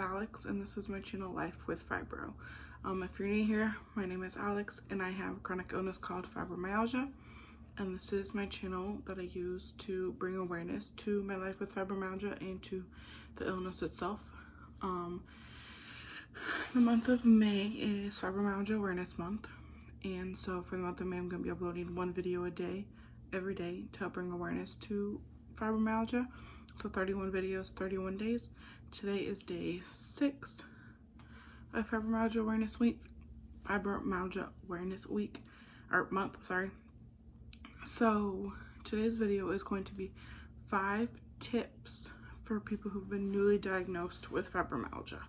Alex, and this is my channel Life with Fibro. If you're new here, my name is Alex and I have a chronic illness called fibromyalgia, and this is my channel that I use to bring awareness to my life with fibromyalgia and to the illness itself. The month of May is Fibromyalgia Awareness Month, and so for the month of May I'm going to be uploading one video a day every day to help bring awareness to fibromyalgia. So 31 videos, 31 days. Today is day 6 of Fibromyalgia Awareness Week. Fibromyalgia Awareness Week, or month, sorry. So today's video is going to be 5 tips for people who've been newly diagnosed with fibromyalgia.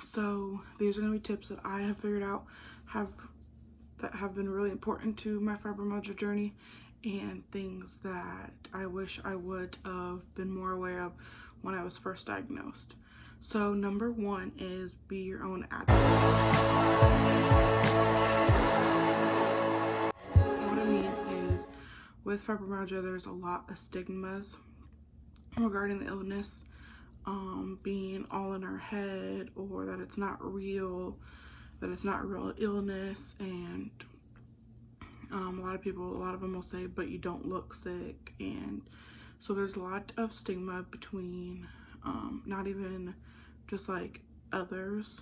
So these are going to be tips that I have figured out that have been really important to my fibromyalgia journey, and things that I wish I would have been more aware of when I was first diagnosed. So number 1 is be your own advocate. What I mean is, with fibromyalgia, there's a lot of stigmas regarding the illness, being all in our head, or that it's not real, that it's not a real illness, and a lot of them will say, but you don't look sick. And so there's a lot of stigma between not even just like others,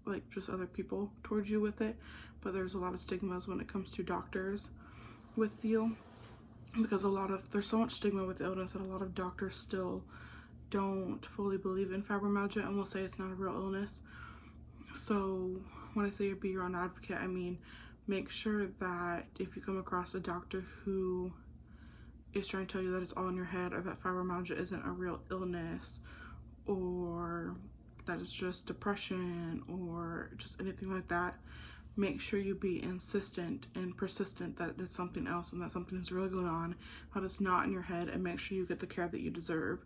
like just other people towards you with it, but there's a lot of stigmas when it comes to doctors with you, because there's so much stigma with the illness that a lot of doctors still don't fully believe in fibromyalgia and will say it's not a real illness. So when I say be your own advocate, I mean make sure that if you come across a doctor who is trying to tell you that it's all in your head, or that fibromyalgia isn't a real illness, or that it's just depression, or just anything like that, make sure you be insistent and persistent that it's something else and that something is really going on, that it's not in your head, and make sure you get the care that you deserve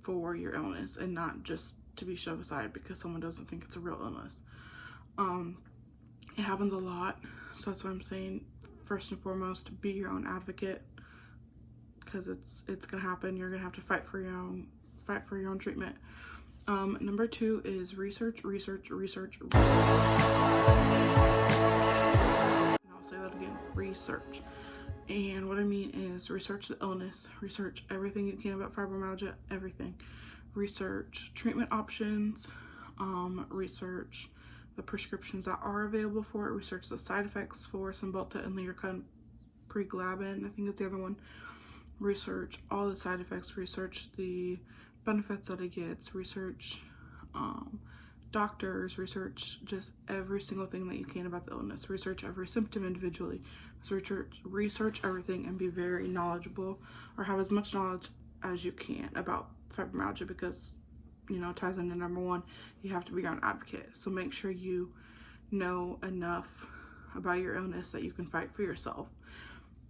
for your illness, and not just to be shoved aside because someone doesn't think it's a real illness. It happens a lot, so that's why I'm saying first and foremost, be your own advocate, because it's gonna happen. You're gonna have to fight for your own treatment. Number 2 is research. And I'll say that again, research. And what I mean is research the illness, research everything you can about fibromyalgia, everything. Research treatment options, research the prescriptions that are available for it, research the side effects for Cymbalta and Lyrica and pregabalin, I think it's the other one. Research all the side effects, research the benefits that it gets, research doctors, research just every single thing that you can about the illness, research every symptom individually, research everything, and be very knowledgeable, or have as much knowledge as you can about fibromyalgia, because it ties into number 1, you have to be your own advocate. So make sure you know enough about your illness that you can fight for yourself.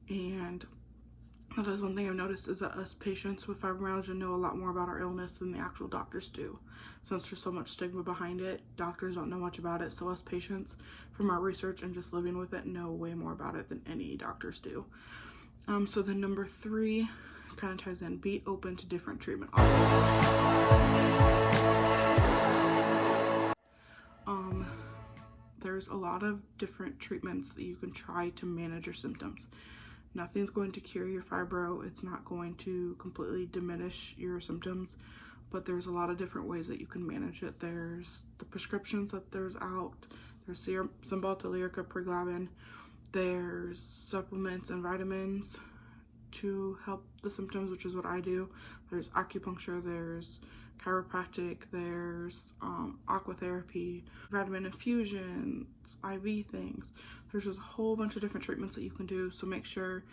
And that is one thing I've noticed, is that us patients with fibromyalgia know a lot more about our illness than the actual doctors do. Since there's so much stigma behind it, doctors don't know much about it, so us patients, from our research and just living with it, know way more about it than any doctors do. So then number 3 kind of ties in, be open to different treatment options. There's a lot of different treatments that you can try to manage your symptoms. Nothing's going to cure your fibro. It's not going to completely diminish your symptoms, but there's a lot of different ways that you can manage it. There's the prescriptions that there's out. There's Cymbalta, Lyrica, pregabalin. There's supplements and vitamins to help the symptoms, which is what I do. There's acupuncture, there's chiropractic, there's aquatherapy, vitamin infusions, IV things. There's just a whole bunch of different treatments that you can do, so make sure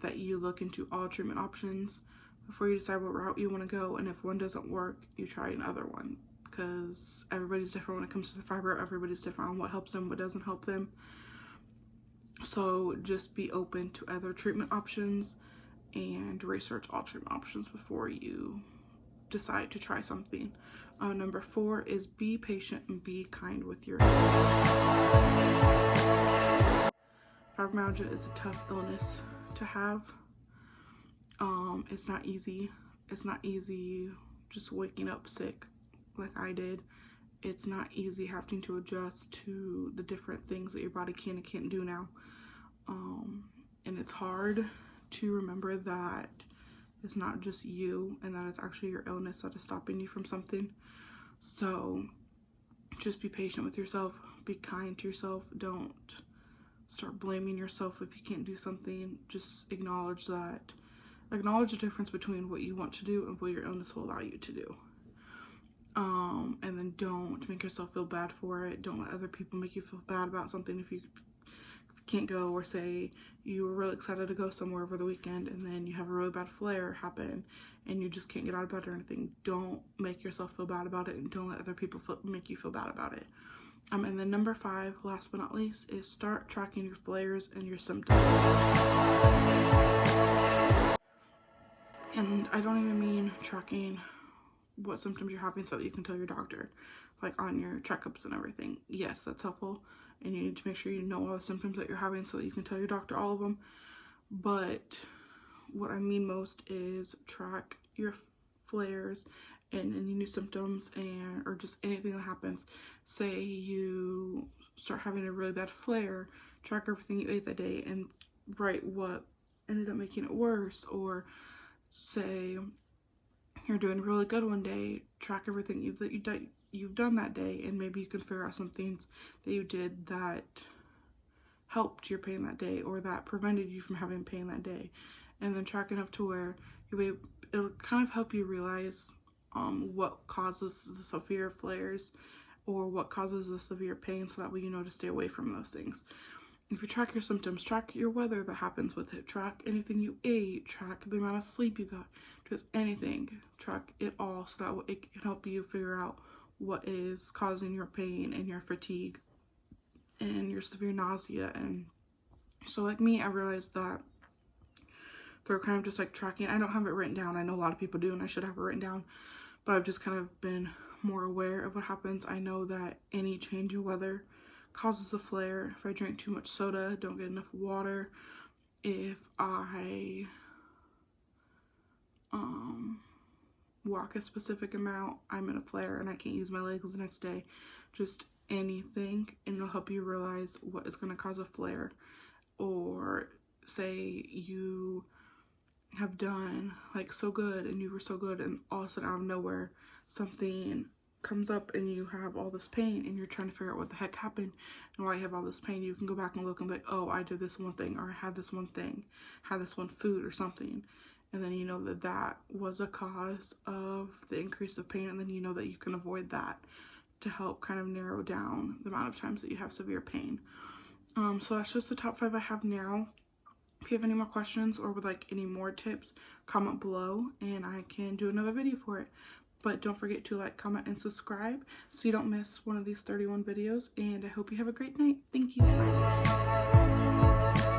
that you look into all treatment options before you decide what route you want to go, and if one doesn't work, you try another one, because everybody's different when it comes to the fibro. Everybody's different on what helps them, what doesn't help them. So just be open to other treatment options and research all treatment options before you decide to try something. Number 4 is be patient and be kind with yourself. Fibromyalgia is a tough illness to have. It's not easy just waking up sick like I did. It's not easy having to adjust to the different things that your body can and can't do now. And it's hard to remember that it's not just you and that it's actually your illness that is stopping you from something. So just be patient with yourself, be kind to yourself. Don't start blaming yourself if you can't do something. Just acknowledge the difference between what you want to do and what your illness will allow you to do. And then don't make yourself feel bad for it. Don't let other people make you feel bad about something if you can't go, or say you were really excited to go somewhere over the weekend and then you have a really bad flare happen and you just can't get out of bed or anything. Don't make yourself feel bad about it, and don't let other people make you feel bad about it. And then number 5, last but not least, is start tracking your flares and your symptoms. And I don't even mean tracking what symptoms you're having so that you can tell your doctor, like on your checkups and everything. Yes, that's helpful, and you need to make sure you know all the symptoms that you're having so that you can tell your doctor all of them. But what I mean most is track your flares and any new symptoms, or just anything that happens. Say you start having a really bad flare, track everything you ate that day and write what ended up making it worse. Or say you're doing really good one day, track everything you've done that day, and maybe you can figure out some things that you did that helped your pain that day or that prevented you from having pain that day. And then track enough to where it'll kind of help you realize what causes the severe flares or what causes the severe pain, so that way you know to stay away from those things. If you track your symptoms, track your weather that happens with it, track anything you ate, track the amount of sleep you got, just anything, track it all, so that it can help you figure out what is causing your pain and your fatigue and your severe nausea. And so like me, I realized that they're kind of just like tracking. I don't have it written down. I know a lot of people do, and I should have it written down, but I've just kind of been more aware of what happens. I know that any change in weather causes a flare. If I drink too much soda, don't get enough water, if I walk a specific amount, I'm in a flare and I can't use my legs the next day. Just anything, and it'll help you realize what is going to cause a flare. Or say you have done like so good and you were so good, and all of a sudden out of nowhere something comes up and you have all this pain and you're trying to figure out what the heck happened and why you have all this pain. You can go back and look and be like, oh, I did this one thing, or I had this one thing, had this one food or something, and then you know that that was a cause of the increase of pain, and then you know that you can avoid that to help kind of narrow down the amount of times that you have severe pain. So that's just the top 5 I have now. If you have any more questions or would like any more tips, comment below and I can do another video for it. But don't forget to like, comment, and subscribe so you don't miss one of these 31 videos. And I hope you have a great night. Thank you. Bye.